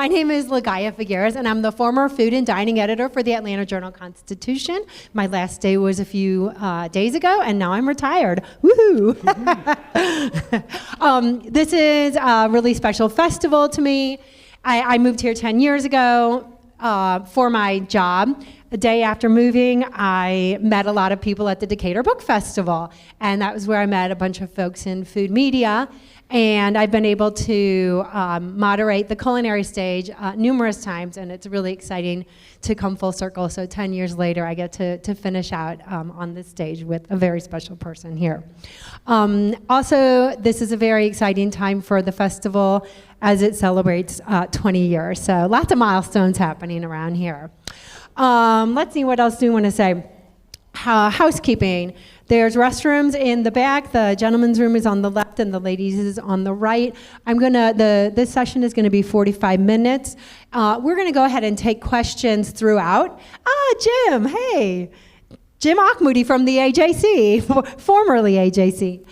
My name is Ligaya Figueras, and I'm the former food and dining editor for the Atlanta Journal-Constitution. My last day was a few days ago, and now I'm retired. Woohoo! This is a really special festival to me. I moved here 10 years ago for my job. The day after moving, I met a lot of people at the Decatur Book Festival, and that was where I met a bunch of folks in food media. And I've been able to moderate the culinary stage numerous times, and it's really exciting to come full circle. So 10 years later, I get to finish out on this stage with a very special person here. Also, this is a very exciting time for the festival as it celebrates 20 years. So lots of milestones happening around here. Let's see, what else do we want to say? Housekeeping. There's restrooms in the back. The gentleman's room is on the left and the ladies' is on the right. This session is gonna be 45 minutes. We're gonna go ahead and take questions throughout. Jim, hey. Jim Achmoody from the AJC, formerly AJC.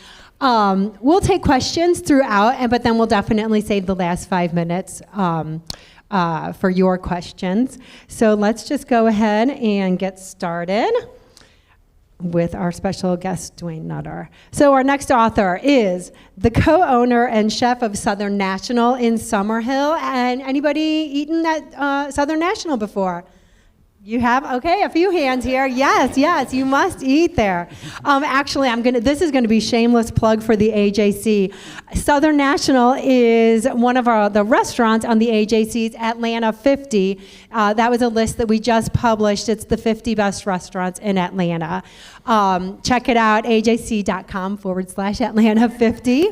We'll take questions throughout, but then we'll definitely save the last 5 minutes for your questions. So let's just go ahead and get started with our special guest, Duane Nutter. So our next author is the co-owner and chef of Southern National in Summerhill. And anybody eaten at Southern National before? You have? Okay, a few hands here. Yes, you must eat there. Actually, this is gonna be shameless plug for the AJC. Southern National is one of the restaurants on the AJC's Atlanta 50. That was a list that we just published. It's the 50 best restaurants in Atlanta. Check it out, ajc.com/Atlanta 50.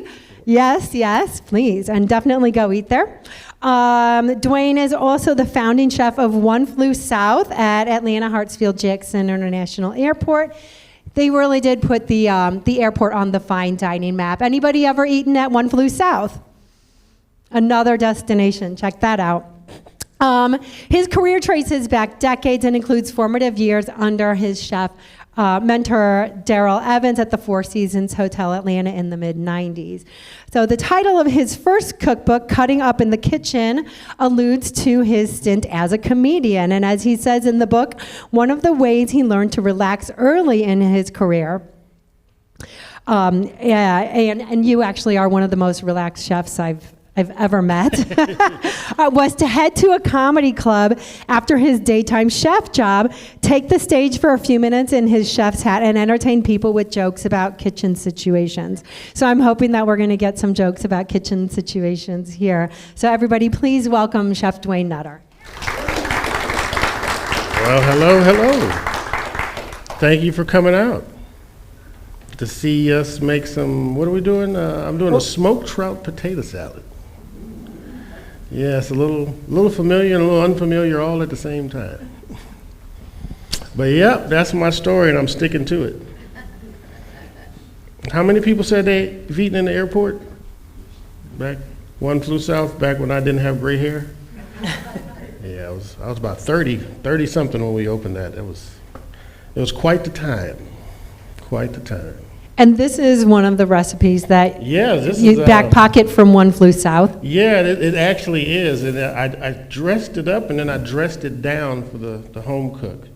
Yes, please, and definitely go eat there. Duane is also the founding chef of One Flew South at Atlanta Hartsfield-Jackson International Airport. They really did put the airport on the fine dining map. Anybody ever eaten at One Flew South? Another destination, check that out. His career traces back decades and includes formative years under his chef mentor Daryl Evans at the Four Seasons Hotel Atlanta in the mid-90s. So the title of his first cookbook, Cutting Up in the Kitchen, alludes to his stint as a comedian. And as he says in the book, one of the ways he learned to relax early in his career, and you actually are one of the most relaxed chefs I've ever met, was to head to a comedy club after his daytime chef job, take the stage for a few minutes in his chef's hat, and entertain people with jokes about kitchen situations. So I'm hoping that we're gonna get some jokes about kitchen situations here. So everybody, please welcome Chef Duane Nutter. Well, hello. Thank you for coming out to see us make some, what are we doing? I'm doing a smoked trout potato salad. Yeah, it's a little familiar and a little unfamiliar all at the same time. But yeah, that's my story and I'm sticking to it. How many people said they've eaten in the airport? Back, One Flew South, back when I didn't have gray hair? Yeah, I was about 30 something when we opened that. It was quite the time, And this is one of the recipes that this you is back pocket from One Flew South. Yeah, it actually is. And I dressed it up and then I dressed it down for the home cook.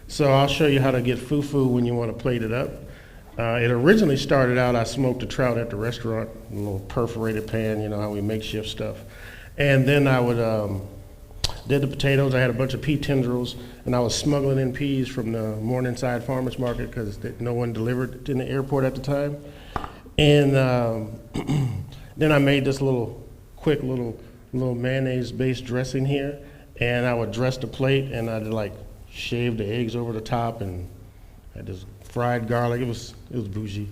So I'll show you how to get fufu when you want to plate it up. It originally started out, I smoked a trout at the restaurant, a little perforated pan, you know how we makeshift stuff. And then I would did the potatoes. I had a bunch of pea tendrils, and I was smuggling in peas from the Morningside Farmers Market because no one delivered in the airport at the time. And then I made this quick little mayonnaise-based dressing here, and I would dress the plate, and I'd like shave the eggs over the top, and I had this fried garlic. It was bougie.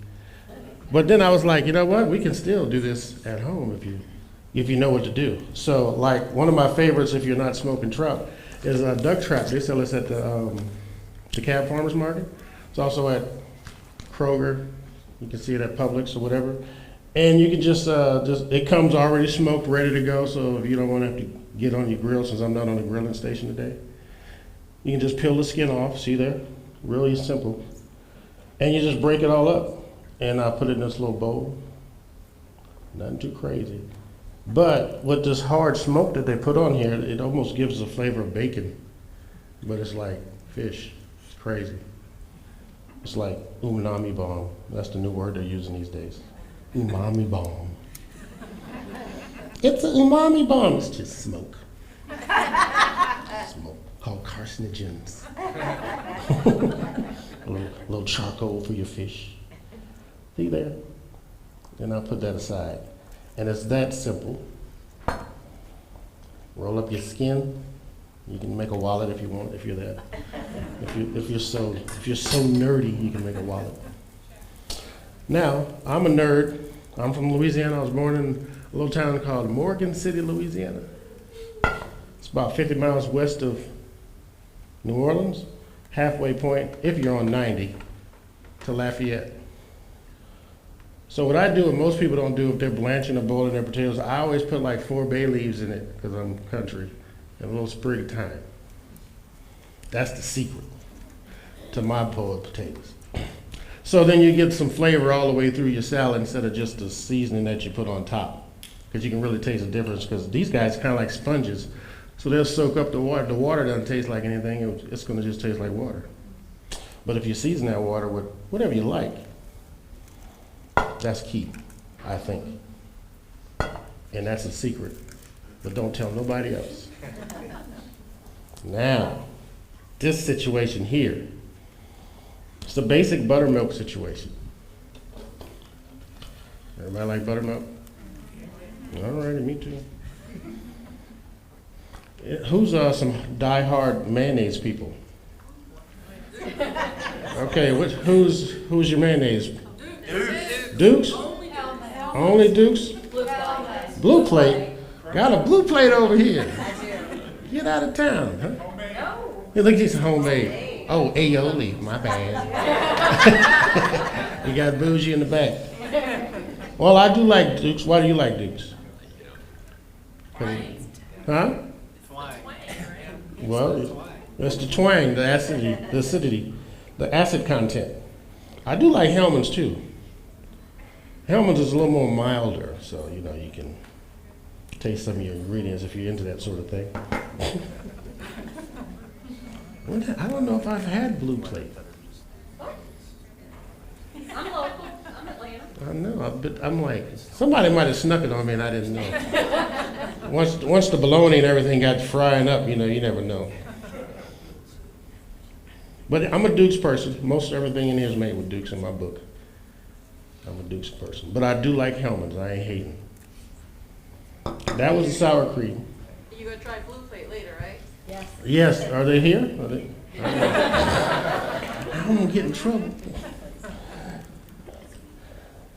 But then I was like, you know what? We can still do this at home if you know what to do. So like one of my favorites, if you're not smoking trout, is a duck trap. They sell this at the Decatur Farmers Market. It's also at Kroger. You can see it at Publix or whatever. And you can just it comes already smoked, ready to go. So if you don't want to have to get on your grill, since I'm not on the grilling station today, you can just peel the skin off. See there? Really simple. And you just break it all up. And I put it in this little bowl. Nothing too crazy. But with this hard smoke that they put on here, it almost gives the flavor of bacon, but it's like fish. It's crazy. It's like umami bomb. That's the new word they're using these days. Umami bomb. It's an umami bomb. It's just smoke. Smoke called carcinogens. a little charcoal for your fish. See there? And I'll put that aside. And it's that simple. Roll up your skin. You can make a wallet if you want, if you're that. If you're so nerdy, you can make a wallet. Now, I'm a nerd. I'm from Louisiana. I was born in a little town called Morgan City, Louisiana. It's about 50 miles west of New Orleans, halfway point, if you're on 90, to Lafayette. So what I do, and most people don't do if they're blanching or boiling their potatoes, I always put like 4 bay leaves in it, because I'm country, and a little sprig of thyme. That's the secret to my boiled potatoes. So then you get some flavor all the way through your salad instead of just the seasoning that you put on top, because you can really taste the difference, because these guys are kind of like sponges. So they'll soak up the water. The water doesn't taste like anything. It's going to just taste like water. But if you season that water with whatever you like, that's key, I think. And that's a secret. But don't tell nobody else. Now, this situation here, it's a basic buttermilk situation. Everybody like buttermilk? All right, me too. Who's some die-hard mayonnaise people? Okay, who's your mayonnaise? Dukes? Only Dukes? Blue plate? Got a blue plate over here. Get out of town, huh? Hey, look, it's homemade. Oh, aioli, my bad. You got bougie in the back. Well, I do like Dukes. Why do you like Dukes? Huh? Well, it's the twang, the acidity, the acid content. I do like Hellman's too. Hellman's is a little more milder, so you know you can taste some of your ingredients if you're into that sort of thing. I don't know if I've had blue plate. I'm local. I'm Atlanta. I know, but I'm like, somebody might have snuck it on me and I didn't know. Once the bologna and everything got frying up, you know, you never know. But I'm a Dukes person. Most everything in here is made with Dukes in my book. I'm a Dukes person. But I do like Hellman's. I ain't hating. That was the sour cream. You're going to try blue plate later, right? Yes. Yes. Are they here? Are they? I don't want to get in trouble.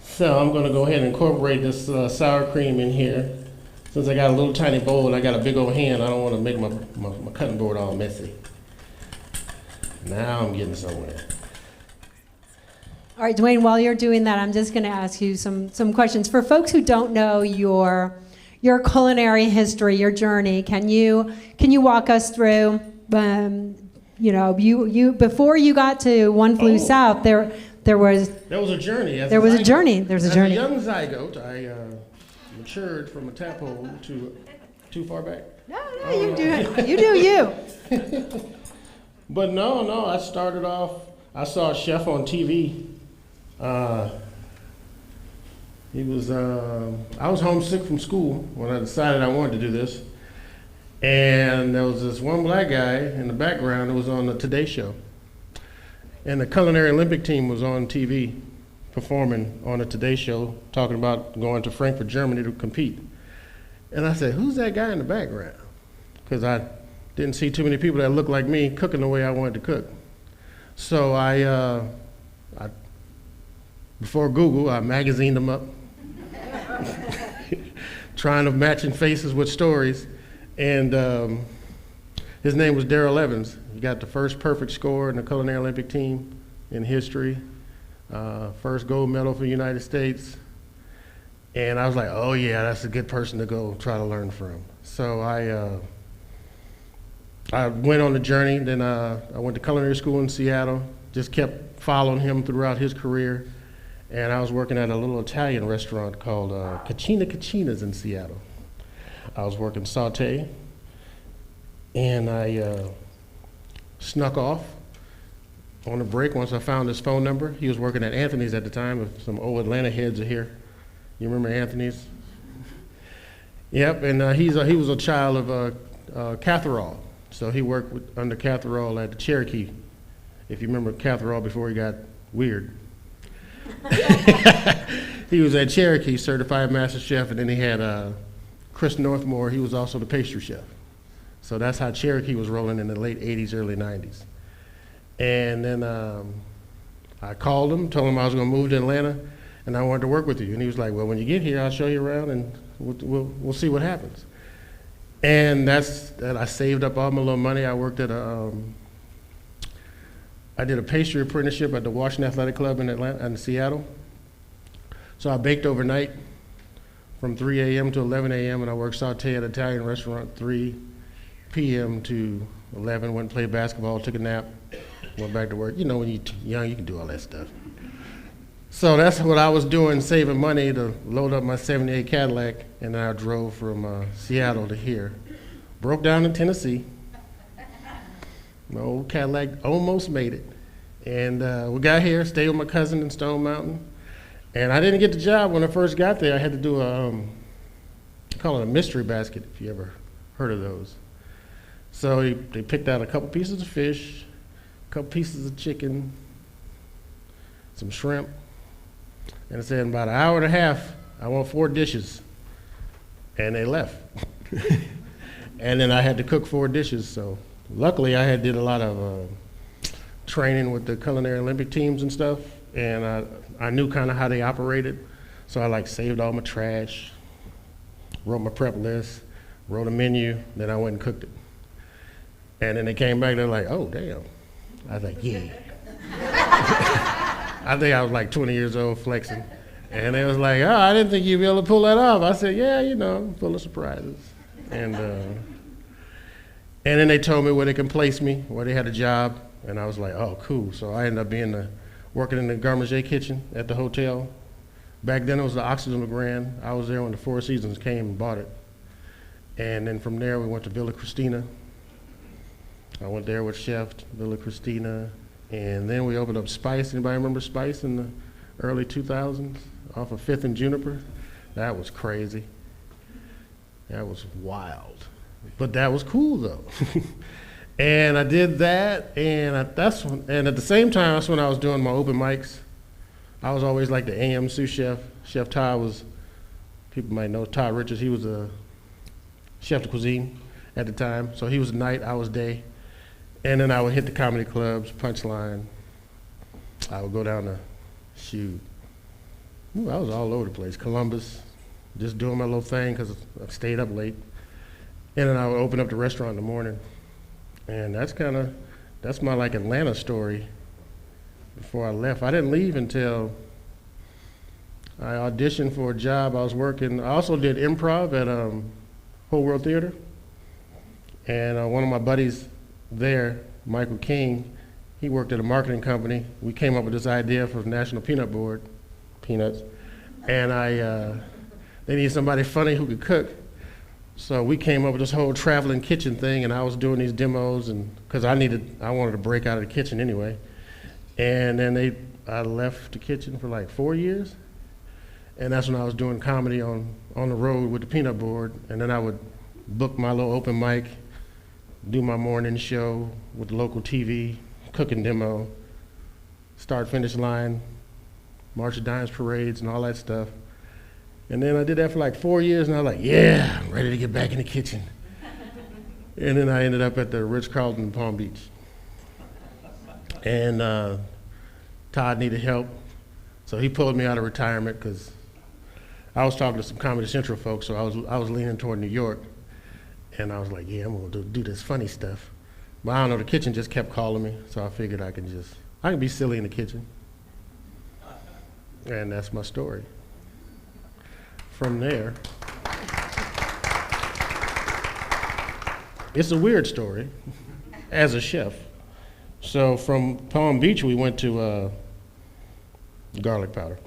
So I'm going to go ahead and incorporate this sour cream in here. Since I got a little tiny bowl and I got a big old hand, I don't want to make my cutting board all messy. Now I'm getting somewhere. All right, Duane, while you're doing that, I'm just going to ask you some questions. For folks who don't know your culinary history, your journey, can you walk us through, you know, you before you got to One Flew South, there was a journey. There's a journey. As a young zygote, I matured from a tadpole to too far back. No, you do you. But no, I started off, I saw a chef on TV. I was homesick from school when I decided I wanted to do this. And there was this one black guy in the background that was on the Today Show. And the culinary Olympic team was on TV performing on the Today Show, talking about going to Frankfurt, Germany to compete. And I said, who's that guy in the background? Because I didn't see too many people that looked like me cooking the way I wanted to cook. So I before Google, I magazined them up, trying to matching faces with stories. And his name was Darrell Evans. He got the first perfect score in the culinary Olympic team in history, first gold medal for the United States. And I was like, oh yeah, that's a good person to go try to learn from. So I went on the journey. Then I went to culinary school in Seattle, just kept following him throughout his career. And I was working at a little Italian restaurant called Cucina's in Seattle. I was working saute, and I snuck off on a break once I found his phone number. He was working at Anthony's at the time. If some old Atlanta heads are here, you remember Anthony's? Yep, and he was a child of Catherall, so he worked under Catherall at the Cherokee. If you remember Catherall before he got weird. He was at Cherokee, certified master chef, and then he had Chris Northmore. He was also the pastry chef. So that's how Cherokee was rolling in the late 80s, early 90s. And then I called him, told him I was going to move to Atlanta, and I wanted to work with you. And he was like, well, when you get here, I'll show you around, and we'll see what happens. And I saved up all my little money. I worked at I did a pastry apprenticeship at the Washington Athletic Club in Seattle. So I baked overnight from 3 a.m. to 11 a.m. and I worked saute at an Italian restaurant 3 p.m. to 11, went and played basketball, took a nap, went back to work. You know, when you're young, you can do all that stuff. So that's what I was doing, saving money to load up my 78 Cadillac, and then I drove from Seattle to here. Broke down in Tennessee. My old Cadillac almost made it. And we got here, stayed with my cousin in Stone Mountain. And I didn't get the job when I first got there. I had to do they call it a mystery basket, if you ever heard of those. So they picked out a couple pieces of fish, a couple pieces of chicken, some shrimp, and it said in about an hour and a half, I want 4 dishes. And they left. And then I had to cook 4 dishes. So luckily I did a lot of training with the culinary Olympic teams and stuff, and I knew kind of how they operated. So I saved all my trash, wrote my prep list, wrote a menu, then I went and cooked it. And then they came back, they're like, oh, damn. I was like, yeah. I think I was like 20 years old flexing. And they was like, oh, I didn't think you'd be able to pull that off. I said, yeah, I'm full of surprises. And then they told me where they can place me, where they had a job. And I was like, oh, cool. So I ended up working in the garde manger kitchen at the hotel. Back then it was the Oxygen LeGrand. I was there when the Four Seasons came and bought it. And then from there we went to Villa Cristina. I went there with Chef Villa Cristina. And then we opened up Spice. Anybody remember Spice in the early 2000s off of 5th and Juniper? That was crazy. That was wild. But that was cool though. And I did that, and at the same time, that's when I was doing my open mics. I was always like the AM sous chef. Chef Todd was, people might know Todd Richards, he was a chef de cuisine at the time. So he was night, I was day. And then I would hit the comedy clubs, Punchline. I would go down to, I was all over the place. Columbus, just doing my little thing because I stayed up late. And then I would open up the restaurant in the morning. And that's my Atlanta story before I left. I didn't leave until I auditioned for a job. I also did improv at Whole World Theater. And one of my buddies there, Michael King, he worked at a marketing company. We came up with this idea for the National Peanut Board, peanuts. And they needed somebody funny who could cook. So we came up with this whole traveling kitchen thing, and I was doing these demos, and because I wanted to break out of the kitchen anyway. And then I left the kitchen for 4 years, and that's when I was doing comedy on the road with the Peanut Board. And then I would book my little open mic, do my morning show with the local TV, cooking demo, start finish line, March of Dimes parades, and all that stuff. And then I did that for 4 years, and I was like, yeah, I'm ready to get back in the kitchen. And then I ended up at the Ritz-Carlton in Palm Beach. And Todd needed help, so he pulled me out of retirement because I was talking to some Comedy Central folks, so I was leaning toward New York. And I was like, yeah, I'm gonna do this funny stuff. But I don't know, the kitchen just kept calling me, so I figured I can be silly in the kitchen. And that's my story. From there, it's a weird story as a chef. So from Palm Beach, we went to garlic powder.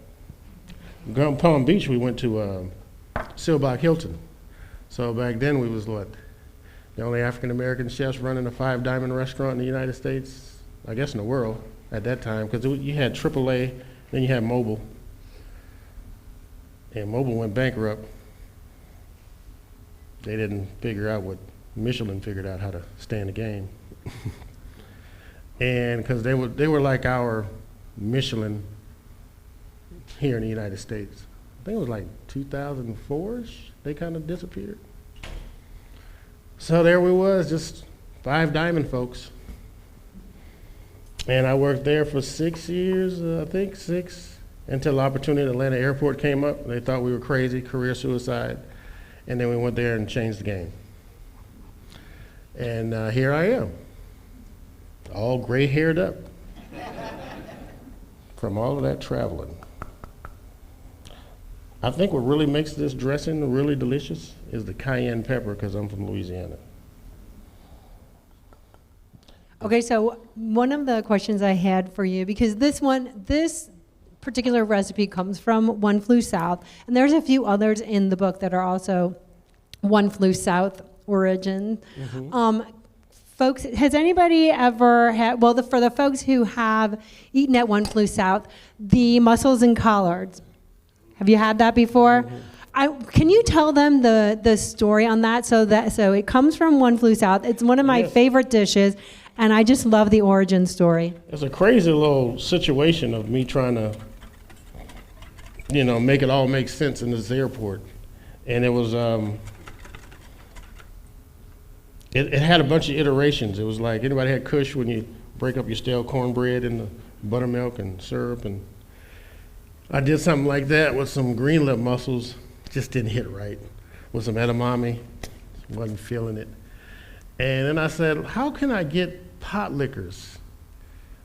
Palm Beach, we went to Silbach Hilton. So back then we was what? The only African-American chefs running a 5-diamond restaurant in the United States, I guess in the world at that time, because you had AAA, then you had Mobile. And Mobile went bankrupt. They didn't figure out what Michelin figured out, how to stay in the game. And because they were like our Michelin here in the United States. I think it was like 2004-ish, they kind of disappeared. So there we was, just 5-diamond folks. And I worked there for 6 years, I think 6, until the opportunity at Atlanta Airport came up. They thought we were crazy, career suicide. And then we went there and changed the game. And here I am, all gray-haired up from all of that traveling. I think what really makes this dressing really delicious is the cayenne pepper, because I'm from Louisiana. Okay, so one of the questions I had for you, because this particular recipe comes from One Flew South, and there's a few others in the book that are also One Flew South origin. Mm-hmm. Folks, has anybody ever had, well, for the folks who have eaten at One Flew South, the mussels and collards, have you had that before? Mm-hmm. Can you tell them the story on that? So it comes from One Flew South. It's one of my favorite dishes, and I just love the origin story. It's a crazy little situation of me trying to, make it all make sense in this airport. And it was, it had a bunch of iterations. It was like, anybody had Kush when you break up your stale cornbread in the buttermilk and syrup? And I did something like that with some green lip mussels. Just didn't hit right. With some edamame, wasn't feeling it. And then I said, how can I get pot liquors?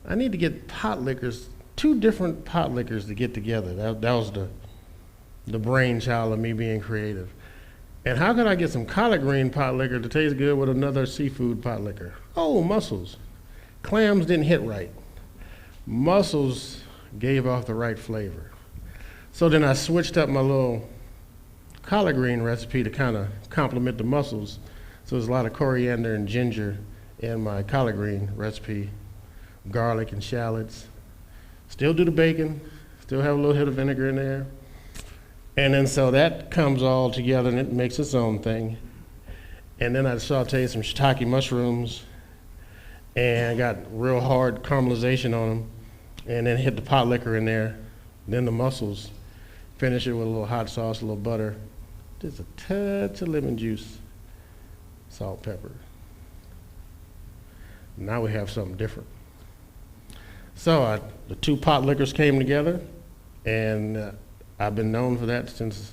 I need to get pot liquors, 2 different pot liquors to get together. That was the brainchild of me being creative. And how can I get some collard green pot liquor to taste good with another seafood pot liquor? Oh, mussels. Clams didn't hit right. Mussels gave off the right flavor. So then I switched up my little collard green recipe to kind of complement the mussels. So there's a lot of coriander and ginger in my collard green recipe, garlic and shallots. Still do the bacon, still have a little hit of vinegar in there. And then so that comes all together and it makes its own thing. And then I sauteed some shiitake mushrooms and got real hard caramelization on them, and then hit the pot liquor in there, then the mussels. Finish it with a little hot sauce, a little butter, just a touch of lemon juice, salt, pepper. Now we have something different. So the 2 pot liquors came together, and I've been known for that since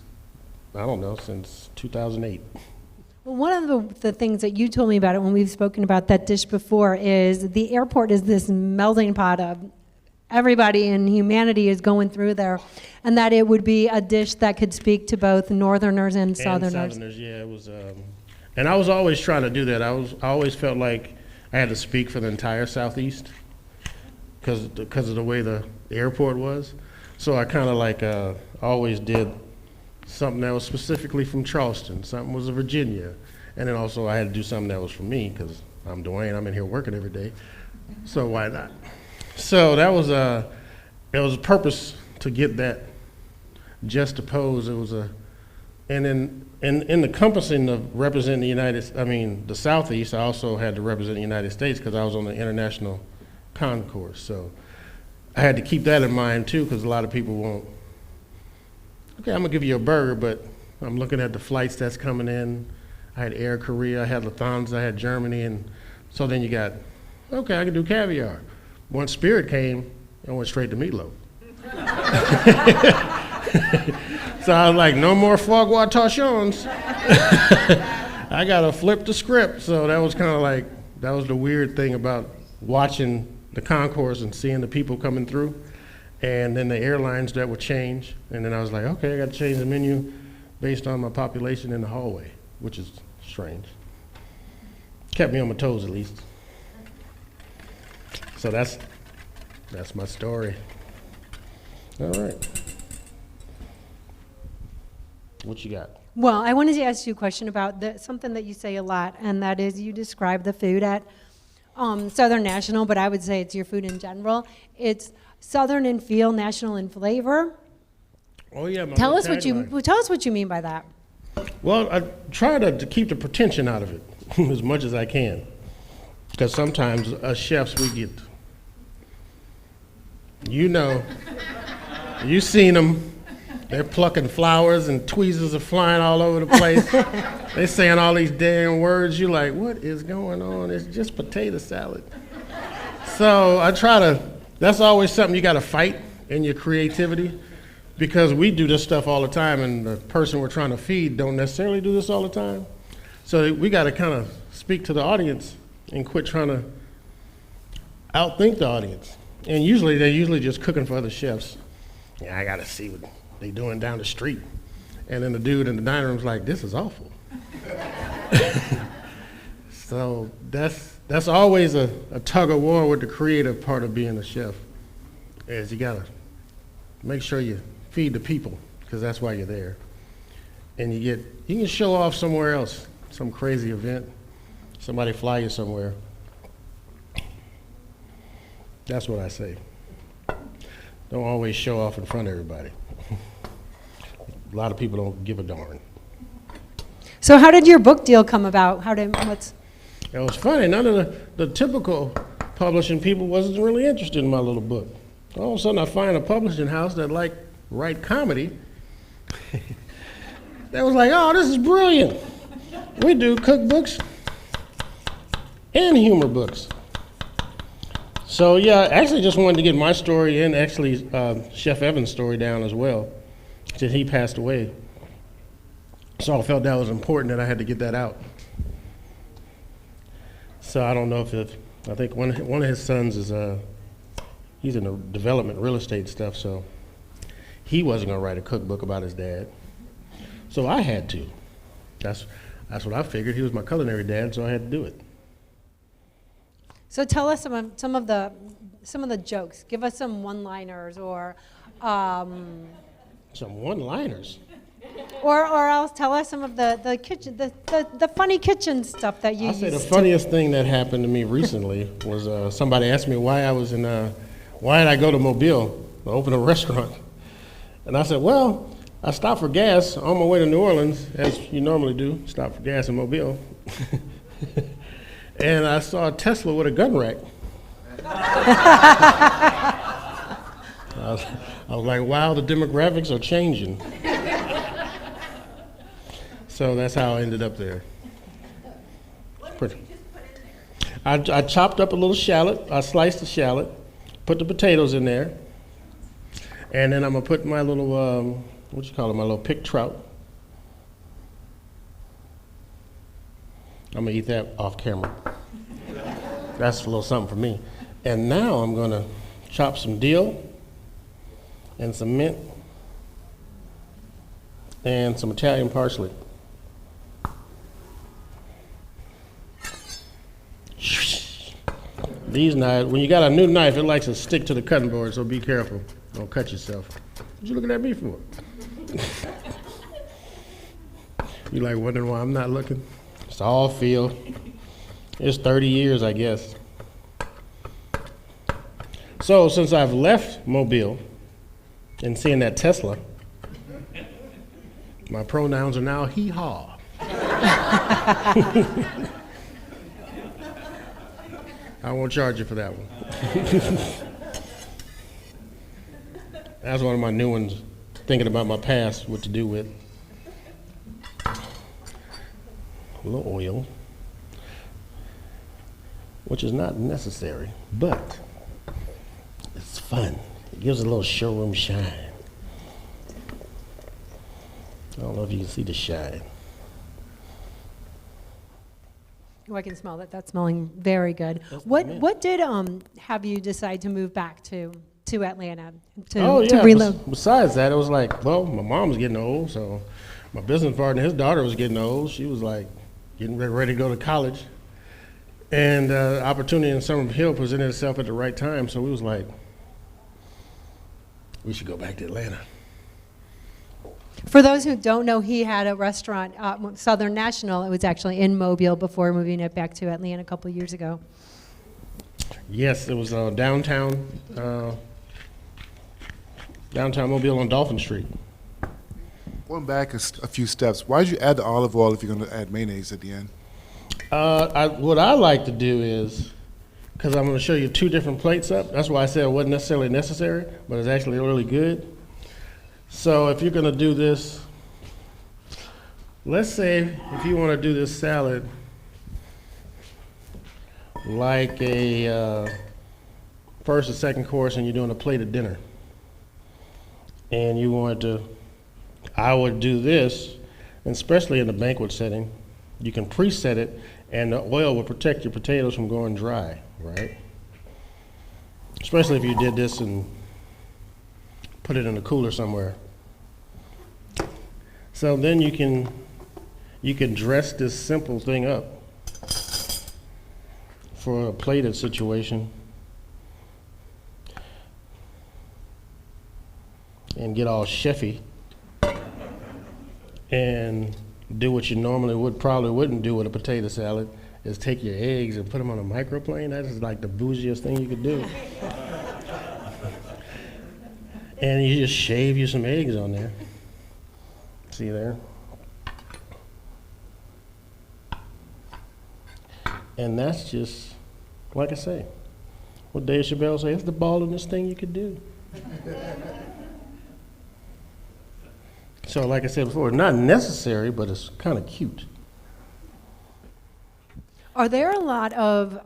2008. Well, one of the things that you told me about it when we've spoken about that dish before is the airport is this melting pot of everybody in humanity is going through there, and that it would be a dish that could speak to both Northerners and Southerners. And Southerners, yeah, it was. And I was always trying to do that. I always felt like I had to speak for the entire Southeast because of the way the airport was. So I kind of always did something that was specifically from Charleston, something was Virginia, and then also I had to do something that was from me because I'm Duane. I'm in here working every day, so why not? So that was it was a purpose to get that juxtaposed. It was and then in the compassing of representing the Southeast, I also had to represent the United States because I was on the international concourse. So I had to keep that in mind too, because a lot of people won't. Okay, I'm gonna give you a burger, but I'm looking at the flights that's coming in. I had Air Korea, I had Lufthansa, I had Germany, and so then you got, okay, I can do caviar. Once Spirit came, I went straight to meatloaf. So I was like, no more foie gras torchons. I gotta flip the script. So that was kind of like, that was the weird thing about watching the concourse and seeing the people coming through. And then the airlines that would change. And then I was like, okay, I got to change the menu based on my population in the hallway, which is strange. Kept me on my toes at least. So that's my story. All right. What you got? Well, I wanted to ask you a question about something that you say a lot, and that is you describe the food at Southern National, but I would say it's your food in general. It's Southern in feel, national in flavor. Oh yeah, my Tell little us tagline. tell us what you mean by that. Well, I try to keep the pretension out of it as much as I can, because sometimes us chefs we get, you've seen them. They're plucking flowers and tweezers are flying all over the place. They're saying all these damn words. You're like, what is going on? It's just potato salad. So I try to, that's always something you got to fight in your creativity, because we do this stuff all the time and the person we're trying to feed don't necessarily do this all the time. So we got to kind of speak to the audience and quit trying to outthink the audience. And usually they're just cooking for other chefs. Yeah, I got to see what they doing down the street. And then the dude in the dining room's like, this is awful. So that's always a tug of war with the creative part of being a chef, is you gotta make sure you feed the people, because that's why you're there. And you can show off somewhere else, some crazy event, somebody fly you somewhere. That's what I say. Don't always show off in front of everybody. A lot of people don't give a darn. So how did your book deal come about? It was funny. None of the typical publishing people wasn't really interested in my little book. All of a sudden, I find a publishing house that write comedy. They was like, oh, this is brilliant. We do cookbooks and humor books. So yeah, I actually just wanted to get my story and actually Chef Evan's story down as well, since he passed away. So I felt that was important that I had to get that out. So I don't know I think one of his sons is, he's in the development real estate stuff, so he wasn't gonna write a cookbook about his dad. So I had to. That's what I figured. He was my culinary dad, so I had to do it. So tell us some of the jokes. Give us some one-liners or Some one-liners. or else tell us some of the kitchen the funny kitchen stuff that you I'll say the used funniest thing that happened to me recently was somebody asked me why did I go to Mobile to open a restaurant? And I said, well, I stopped for gas on my way to New Orleans, as you normally do, stop for gas in Mobile. And I saw a Tesla with a gun rack. I was like, wow, the demographics are changing. So that's how I ended up there. I chopped up a little shallot. I sliced the shallot, put the potatoes in there, and then I'm gonna put my little, my little picked trout. I'm gonna eat that off camera. That's a little something for me. And now I'm gonna chop some dill and some mint and some Italian parsley. These knives, when you got a new knife, it likes to stick to the cutting board, so be careful. Don't cut yourself. What you looking at me for? You like wondering why I'm not looking? It's all feel. It's 30 years, I guess. So since I've left Mobile and seeing that Tesla, my pronouns are now hee-haw. I won't charge you for that one. That's one of my new ones, thinking about my past, what to do with. A little oil, which is not necessary, but it's fun. It gives it a little showroom shine. I don't know if you can see the shine. Oh, I can smell that. That's smelling very good. What did have you decide to move back to Atlanta to reload? Besides that, it was like, well, my mom was getting old, so my business partner, his daughter was getting old. She was like getting ready to go to college, and opportunity in Summer Hill presented itself at the right time. So we was like, we should go back to Atlanta. For those who don't know, he had a restaurant, Southern National. It was actually in Mobile before moving it back to Atlanta a couple years ago. Yes, it was downtown Mobile on Dolphin Street. Going back a few steps, why did you add the olive oil if you're going to add mayonnaise at the end? What I like to do is, because I'm going to show you two different plates up, that's why I said it wasn't necessarily necessary, but it's actually really good. So if you're going to do this, let's say if you want to do this salad like a first or second course and you're doing a plate of dinner, and you want to, I would do this, and especially in the banquet setting, you can preset it, and the oil will protect your potatoes from going dry, right? Especially if you did this and put it in a cooler somewhere. So then you can dress this simple thing up for a plated situation and get all chefy and do what you normally probably wouldn't do with a potato salad, is take your eggs and put them on a microplane. That is like the bougiest thing you could do. And you just shave you some eggs on there. See there? And that's just, like I say, what Dave Chappelle say, it's the ballingest thing you could do. So like I said before, not necessary, but it's kind of cute. Are there a lot of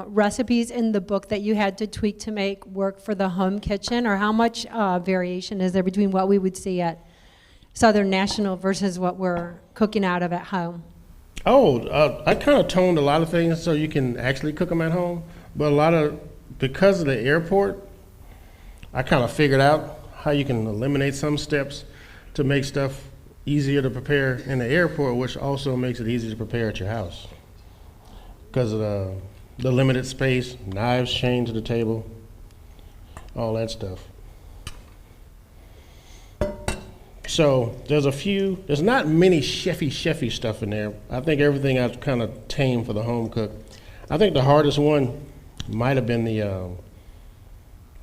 recipes in the book that you had to tweak to make work for the home kitchen, or how much variation is there between what we would see at Southern National versus what we're cooking out of at home? I kind of toned a lot of things so you can actually cook them at home, but because of the airport, I kind of figured out how you can eliminate some steps to make stuff easier to prepare in the airport, which also makes it easier to prepare at your house. Because of the limited space, knives chained to the table, all that stuff. So there's not many chefy stuff in there. I think everything I've kind of tamed for the home cook. I think the hardest one might have been the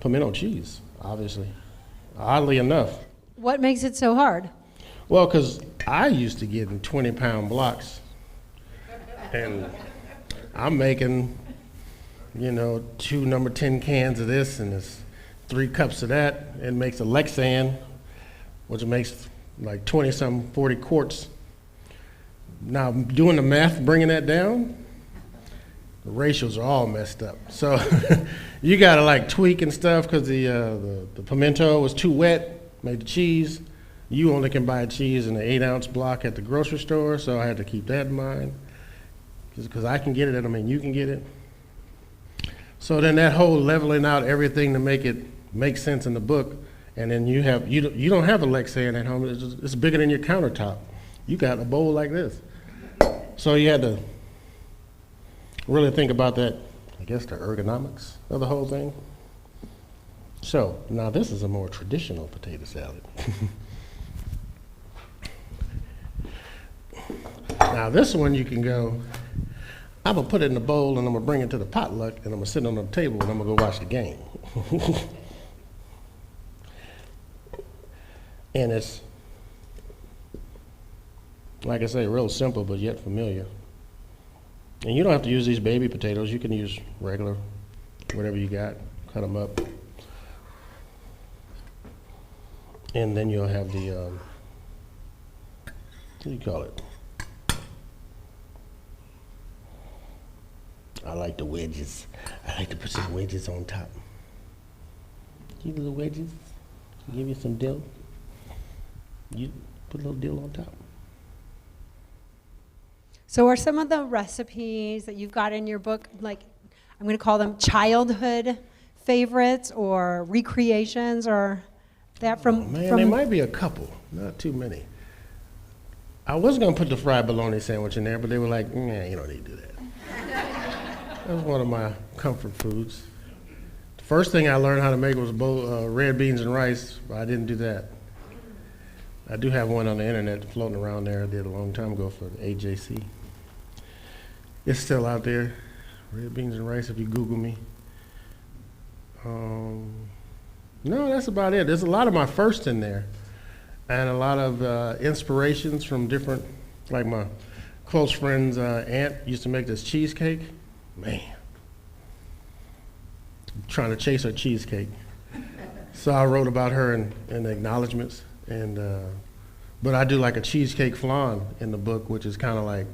pimento cheese, obviously, oddly enough. What makes it so hard? Well, because I used to get in 20-pound blocks, and I'm making, 2 number 10 cans of this, and it's 3 cups of that. It makes a Lexan, which makes like 20-some, 40 quarts. Now, doing the math, bringing that down, the ratios are all messed up. So you gotta like tweak and stuff, because the pimento was too wet, made the cheese. You only can buy cheese in an 8-ounce block at the grocery store, so I had to keep that in mind. Because I can get it, I mean you can get it. So then that whole leveling out everything to make it make sense in the book, and then you don't have a Lexan at home. It's bigger than your countertop. You got a bowl like this. So you had to really think about that, I guess the ergonomics of the whole thing. So now this is a more traditional potato salad. Now this one you can go, I'm gonna put it in a bowl and I'm gonna bring it to the potluck and I'm gonna sit on the table and I'm gonna go watch the game. And it's, like I say, real simple but yet familiar. And you don't have to use these baby potatoes. You can use regular, whatever you got, cut them up. And then you'll have the, what do you call it? I like the wedges. I like to put some wedges on top. These little wedges, give you some dill. You put a little dill on top. So are some of the recipes that you've got in your book, like, I'm going to call them childhood favorites or recreations, or that from... There might be a couple, not too many. I was going to put the fried bologna sandwich in there, but they were like, nah, you don't need to do that. That was one of my comfort foods. The first thing I learned how to make was red beans and rice, but I didn't do that. I do have one on the internet floating around there. I did a long time ago for the AJC. It's still out there. Red beans and rice if you Google me. No, that's about it. There's a lot of my first in there. And a lot of inspirations from different, like my close friend's aunt used to make this cheesecake. Man, I'm trying to chase her cheesecake. So I wrote about her in the acknowledgments. But I do like a cheesecake flan in the book, which is kind of like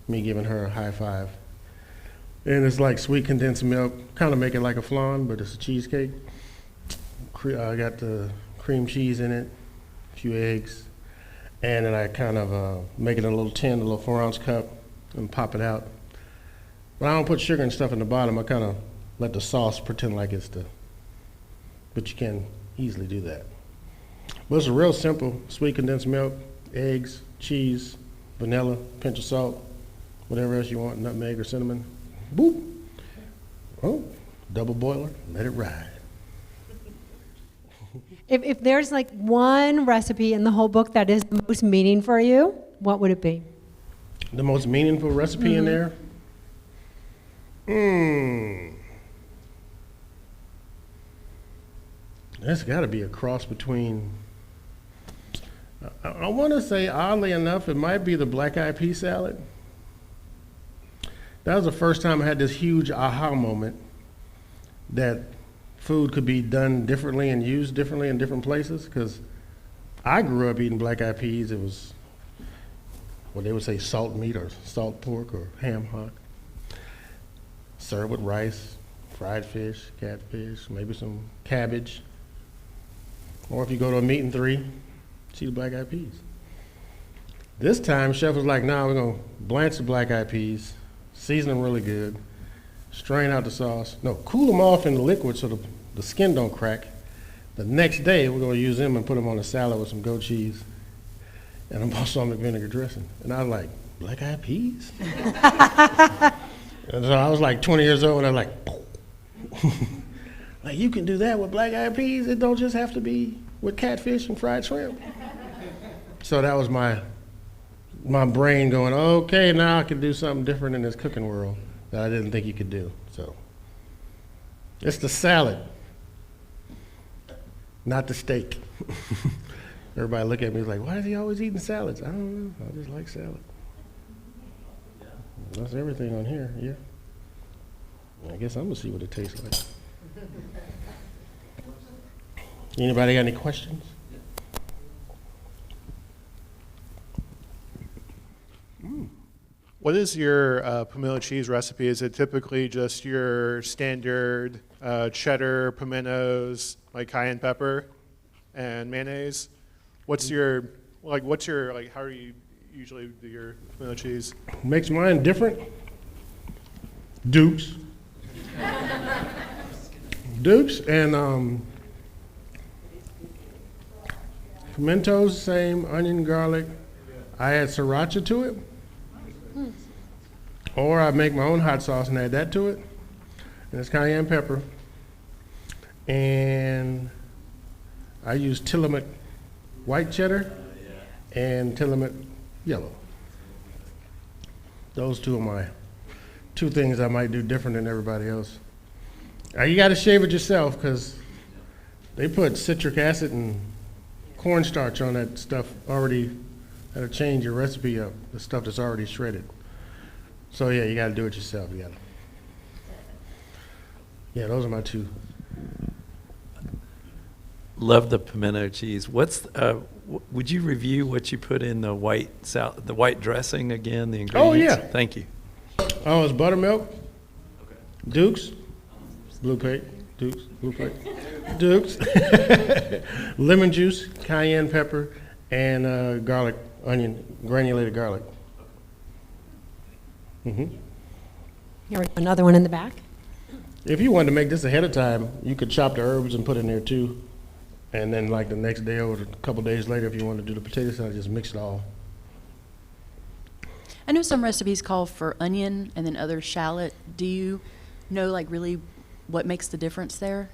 me giving her a high five. And it's like sweet condensed milk, kind of make it like a flan, but it's a cheesecake. I got the cream cheese in it, a few eggs, and then I kind of make it in a little tin, a little 4-ounce cup, and pop it out. But I don't put sugar and stuff in the bottom. I kind of let the sauce pretend like it's but you can easily do that. But it's a real simple, sweet condensed milk, eggs, cheese, vanilla, pinch of salt, whatever else you want, nutmeg or cinnamon. Boop. Oh, double boiler, let it ride. If there's like one recipe in the whole book that is the most meaning for you, what would it be? The most meaningful recipe in there? That's got to be a cross between, I want to say, oddly enough, it might be the black eyed pea salad. That was the first time I had this huge aha moment that food could be done differently and used differently in different places, because I grew up eating black eyed peas. It was what they would say salt meat or salt pork or ham hock, served with rice, fried fish, catfish, maybe some cabbage. Or if you go to a meat and three, see the black eyed peas. This time, chef was like, nah, we're gonna blanch the black eyed peas, season them really good, strain out the sauce. No, cool them off in the liquid so the skin don't crack. The next day, we're going to use them and put them on a salad with some goat cheese and a balsamic vinegar dressing. And I was like, black eyed peas? And so I was like 20 years old, and I was like, like, you can do that with black eyed peas? It don't just have to be with catfish and fried shrimp. So that was my brain going, okay, now I can do something different in this cooking world that I didn't think you could do. So it's the salad, not the steak. Everybody look at me like, why is he always eating salads? I don't know. I just like salad. That's everything on here, yeah. I guess I'm gonna see what it tastes like. Anybody got any questions? What is your pimento cheese recipe? Is it typically just your standard cheddar, pimentos, like cayenne pepper, and mayonnaise? How do you usually do your pimento cheese? Makes mine different. Dukes. Dukes and pimentos, same, onion, garlic. I add sriracha to it. Or I make my own hot sauce and add that to it. And it's cayenne pepper. And I use Tillamook white cheddar and Tillamook yellow. Those two are my two things I might do different than everybody else. You got to shave it yourself, because they put citric acid and cornstarch on that stuff already. That'll change your recipe up, the stuff that's already shredded. So yeah, you got to do it yourself. Yeah, those are my two. Love the pimento cheese. Would you review what you put in the white dressing again? The ingredients. Oh yeah. Thank you. Oh, it's buttermilk, Dukes, blue plate, Dukes, blue plate, Dukes, lemon juice, cayenne pepper, and garlic, onion, granulated garlic. Mm-hmm. Here, another one in the back. If you wanted to make this ahead of time, you could chop the herbs and put it in there too. And then like the next day or a couple days later, if you want to do the potato salad, just mix it all. I know some recipes call for onion and then others shallot. Do you know like really what makes the difference there?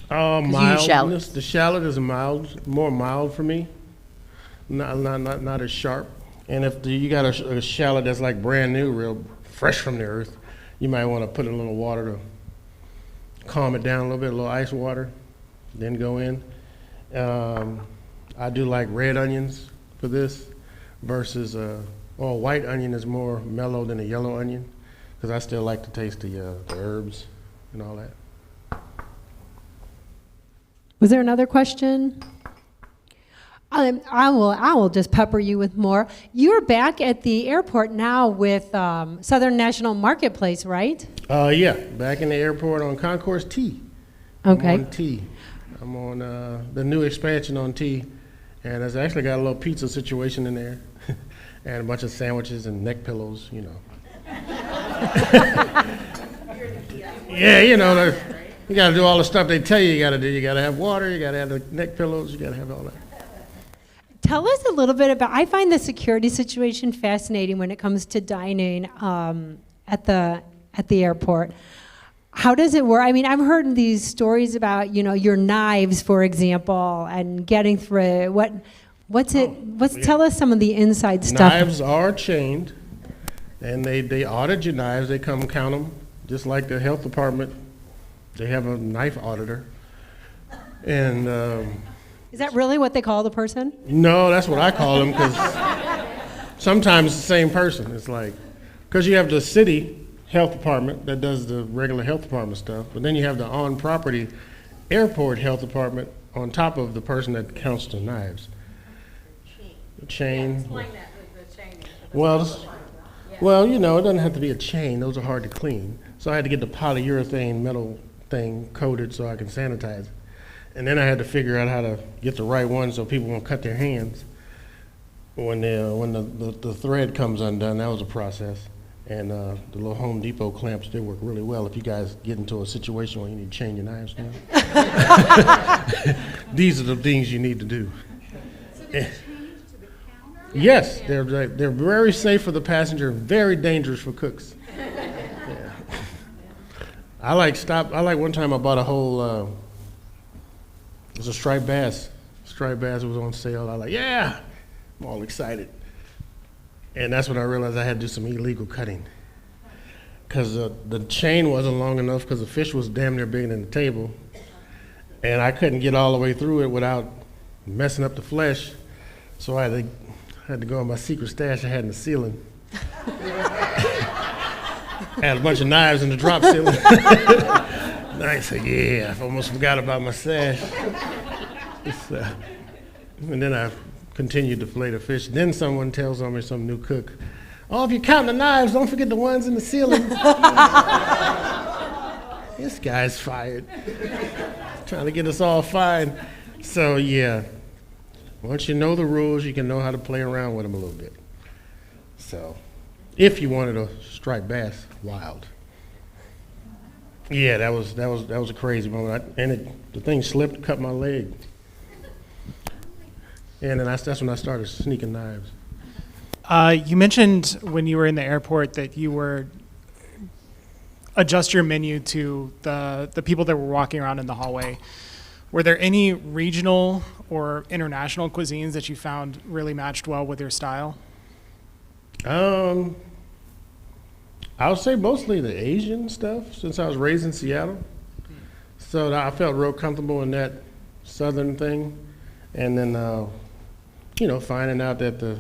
Mildness. The shallot is more mild for me. not as sharp. And if you got a shallot that's like brand new, real fresh from the earth, you might want to put in a little water to calm it down a little bit, a little ice water, then go in. I do like red onions for this versus, white onion is more mellow than a yellow onion because I still like to taste the herbs and all that. Was there another question? I will just pepper you with more. You're back at the airport now with Southern National Marketplace, right? Yeah, back in the airport on Concourse T. Okay. I'm on T. I'm on the new expansion on T, and it's actually got a little pizza situation in there, and a bunch of sandwiches and neck pillows, you know. Yeah, you know, you got to do all the stuff they tell you you got to do. You got to have water, you got to have the neck pillows, you got to have all that. Tell us a little bit about, I find the security situation fascinating when it comes to dining at the airport. How does it work? I mean, I've heard these stories about, your knives, for example, and getting through. Tell us some of the inside stuff. Knives are chained, and they audit your knives. They come count them, just like the health department. They have a knife auditor. And is that really what they call the person? no, that's what I call them, because sometimes it's the same person. It's like, because you have the city health department that does the regular health department stuff, but then you have the on-property airport health department on top of the person that counts the knives. Chain. Explain that with the chain. Well, it doesn't have to be a chain. Those are hard to clean. So I had to get the polyurethane metal thing coated so I can sanitize it. And then I had to figure out how to get the right one so people won't cut their hands when the thread comes undone. That was a process. And the little Home Depot clamps, they work really well if you guys get into a situation where you need to chain your knives down. These are the things you need to do. So did it change to the counter? Yes, they're very safe for the passenger, very dangerous for cooks. Yeah. I like one time I bought a whole, it was a striped bass. Striped bass was on sale. I was like, yeah, I'm all excited. And that's when I realized I had to do some illegal cutting. Because the chain wasn't long enough because the fish was damn near bigger than the table. And I couldn't get all the way through it without messing up the flesh. So I had to go in my secret stash I had in the ceiling. I had a bunch of knives in the drop ceiling. And I said, yeah, I almost forgot about my stash. And then I continued to fillet the fish. Then someone tells on me, some new cook, oh, if you're counting the knives, don't forget the ones in the ceiling. This guy's fired. Trying to get us all fined. So yeah, once you know the rules, you can know how to play around with them a little bit. So, if you wanted a striped bass, wild. Yeah, that was a crazy moment. The thing slipped, cut my leg. And then that's when I started sneaking knives. You mentioned when you were in the airport that you were adjust your menu to the people that were walking around in the hallway. Were there any regional or international cuisines that you found really matched well with your style? I would say mostly the Asian stuff, since I was raised in Seattle. So I felt real comfortable in that southern thing. And then, finding out that the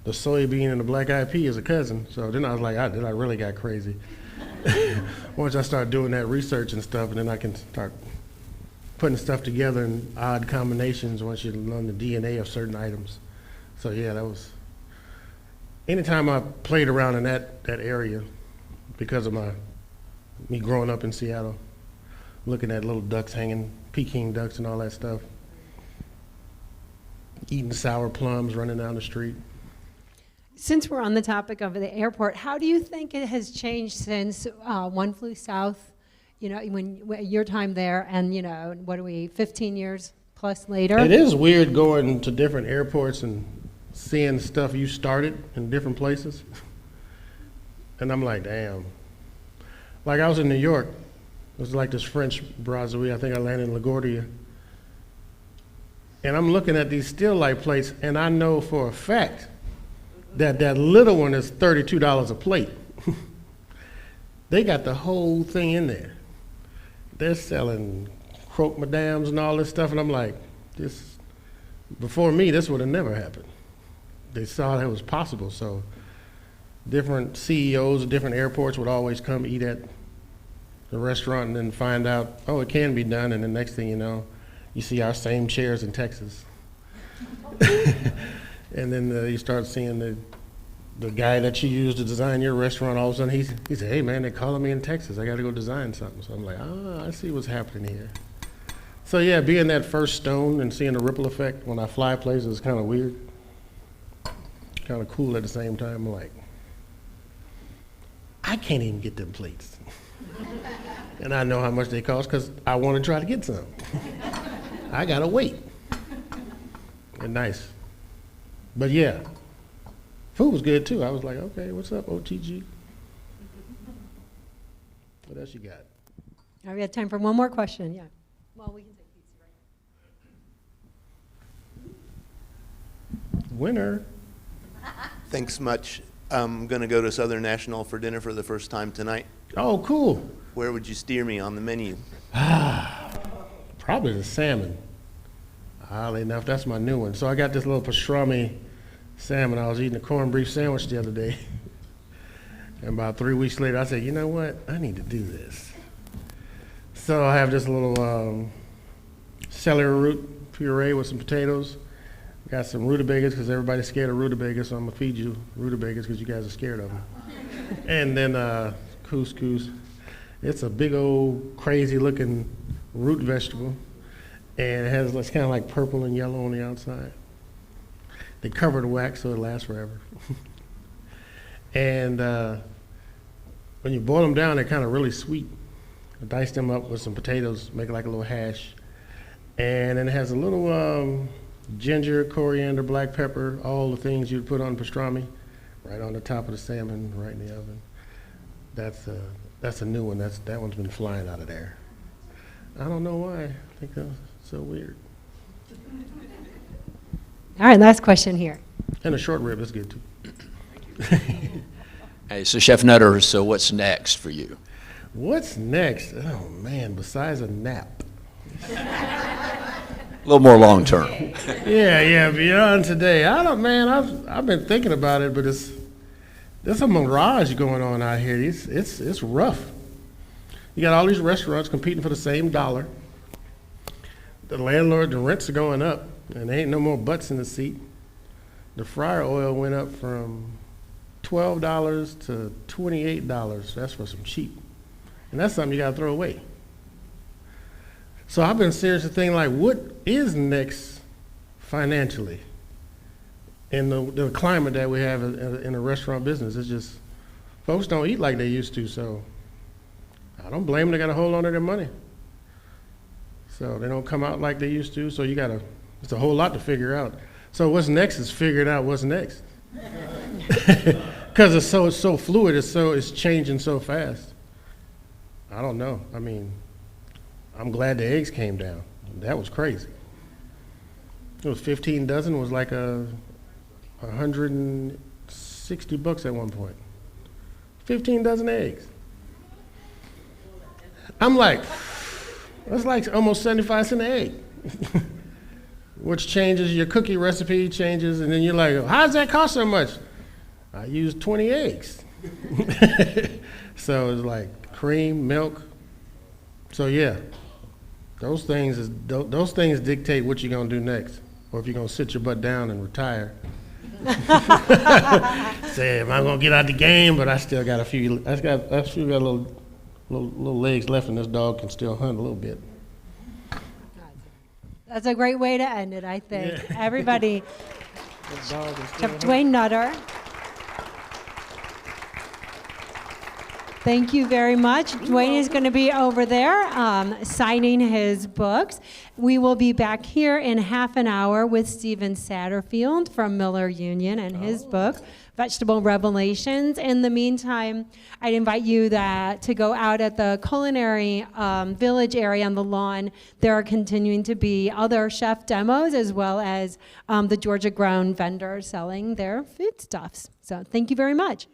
soybean and the black-eyed pea is a cousin. So then I was like, I really got crazy. Once I started doing that research and stuff, and then I can start putting stuff together in odd combinations once you learn the DNA of certain items. So yeah, that was, anytime I played around in that area, because of me growing up in Seattle, looking at little ducks hanging, Peking ducks and all that stuff, eating sour plums running down the street. Since we're on the topic of the airport, how do you think it has changed since One Flew South, when your time there, and, 15 years plus later? It is weird going to different airports and seeing stuff you started in different places. And I'm like, damn. Like I was in New York. It was like this French brasserie. I think I landed in LaGuardia. And I'm looking at these still life plates, and I know for a fact that that little one is $32 a plate. They got the whole thing in there. They're selling croque madams and all this stuff, and I'm like, this, before me, this would have never happened. They saw that it was possible, so different CEOs of different airports would always come eat at the restaurant and then find out, oh, it can be done, and the next thing you know, you see our same chairs in Texas. And then you start seeing the guy that you used to design your restaurant, all of a sudden he said, hey man, they're calling me in Texas, I gotta go design something. So I'm like, I see what's happening here. So yeah, being that first stone and seeing the ripple effect when I fly places is kind of weird. Kind of cool at the same time. I'm like, I can't even get them plates. And I know how much they cost because I want to try to get some. I gotta wait. And nice. But yeah, food was good too. I was like, okay, what's up, OTG? What else you got? All right, we have time for one more question. Yeah. Well, we can take pizza right now. Winner. Thanks much. I'm going to go to Southern National for dinner for the first time tonight. Oh, cool. Where would you steer me on the menu? Probably the salmon. Oddly enough, that's my new one. So I got this little pastrami salmon. I was eating a corned beef sandwich the other day. And about 3 weeks later, I said, you know what? I need to do this. So I have this little celery root puree with some potatoes. Got some rutabagas because everybody's scared of rutabagas, so I'm going to feed you rutabagas because you guys are scared of them. And then couscous. It's a big old crazy looking root vegetable. And it has, it's kind of like purple and yellow on the outside. They cover the wax so it lasts forever. And when you boil them down, they're kind of really sweet. I dice them up with some potatoes, make it like a little hash. And then it has a little ginger, coriander, black pepper, all the things you'd put on pastrami, right on the top of the salmon, right in the oven. That's a new one. That one's been flying out of there. I don't know why. I think that's so weird. All right, last question here. And a short rib is good too. Hey, so Chef Nutter, so what's next for you? What's next? Oh man, besides a nap. A little more long term. Yeah, beyond today. I've been thinking about it, but there's a mirage going on out here. It's rough. You got all these restaurants competing for the same dollar. The rents are going up, and there ain't no more butts in the seat. The fryer oil went up from $12 to $28. That's for some cheap. And that's something you gotta throw away. So I've been seriously thinking, like, what is next financially in the climate that we have in the restaurant business? It's just, folks don't eat like they used to, so I don't blame them. They got to hold on to their money. So they don't come out like they used to, so it's a whole lot to figure out. So what's next is figuring out what's next. Because it's so fluid, it's changing so fast. I don't know. I mean, I'm glad the eggs came down. That was crazy. It was 15 dozen, was like $160 at one point. 15 dozen eggs. I'm like, that's like almost 75 cents an egg. Which changes your cookie recipe, changes, and then you're like, how does that cost so much? I used 20 eggs. So it's like cream, milk. So yeah, those things dictate what you're gonna do next, or if you're gonna sit your butt down and retire. Say, am I gonna get out the game? But I still got a few. I still got little legs left, and this dog can still hunt a little bit. That's a great way to end it, I think. Yeah. Everybody, This dog can still Chef hunt. Duane Nutter. Thank you very much. Duane is going to be over there signing his books. We will be back here in half an hour with Stephen Satterfield from Miller Union and his book, Vegetable Revelations. In the meantime, I'd invite you to go out at the culinary village area on the lawn. There are continuing to be other chef demos as well as the Georgia-grown vendors selling their foodstuffs. So thank you very much.